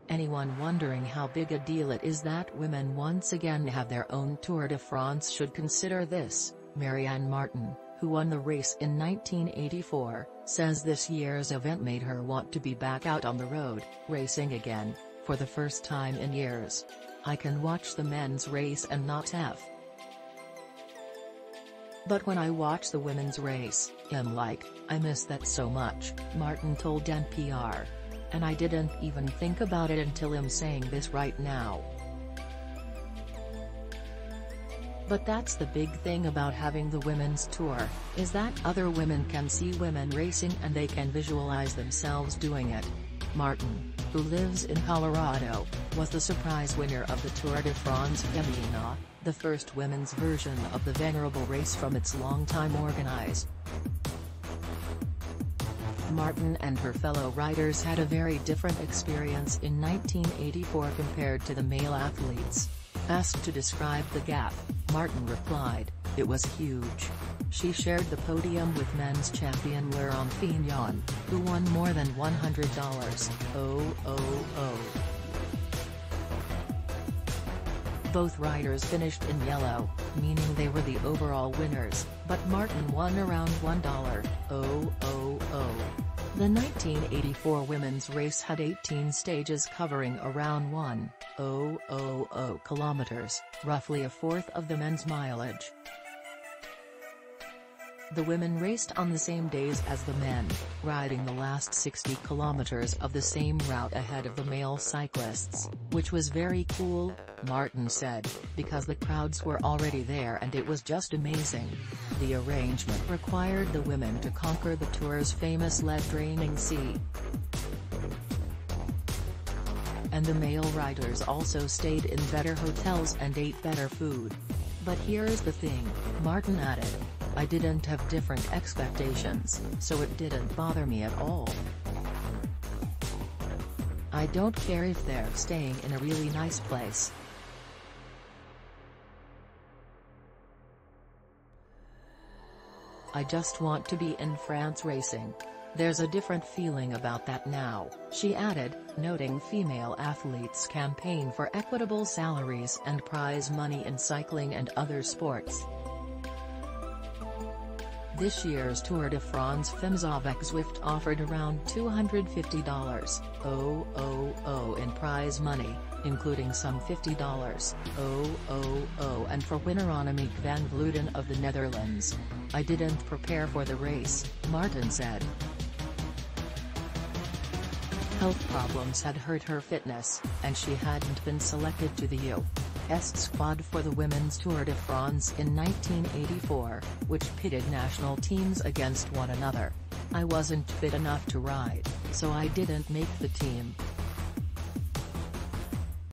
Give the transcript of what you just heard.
Anyone wondering how big a deal it is that women once again have their own Tour de France should consider this. Marianne Martin, who won the race in 1984, says this year's event made her want to be back out on the road, racing again, for the first time in years. "I can watch the men's race and not F. But when I watch the women's race, I'm like, I miss that so much," Martin told NPR. "And I didn't even think about it until I'm saying this right now." But that's the big thing about having the women's tour, is that other women can see women racing and they can visualize themselves doing it. Martin, who lives in Colorado, was the surprise winner of the Tour de France Féminin, the first women's version of the venerable race from its long time organized. Martin and her fellow riders had a very different experience in 1984 compared to the male athletes. Asked to describe the gap, Martin replied, "It was huge." She shared the podium with men's champion Laurent Fignon, who won more than $100,000. Both riders finished in yellow, meaning they were the overall winners, but Martin won around $100,000. The 1984 women's race had 18 stages covering around 1,000 kilometers, roughly a fourth of the men's mileage. The women raced on the same days as the men, riding the last 60 kilometers of the same route ahead of the male cyclists, which was very cool, Martin said, because the crowds were already there and it was just amazing. The arrangement required the women to conquer the Tour's famous lead-draining sea. And the male riders also stayed in better hotels and ate better food. But here's the thing, Martin added. I didn't have different expectations, so it didn't bother me at all. I don't care if they're staying in a really nice place. I just want to be in France racing. There's a different feeling about that now, she added, noting female athletes campaign for equitable salaries and prize money in cycling and other sports. This year's Tour de France Femmes avec Zwift offered around $250,000 in prize money, including some $50,000 and for winner Annemiek van Vleuten of the Netherlands. I didn't prepare for the race, Martin said. Health problems had hurt her fitness, and she hadn't been selected to the U.S. squad for the Women's Tour de France in 1984, which pitted national teams against one another. I wasn't fit enough to ride, so I didn't make the team.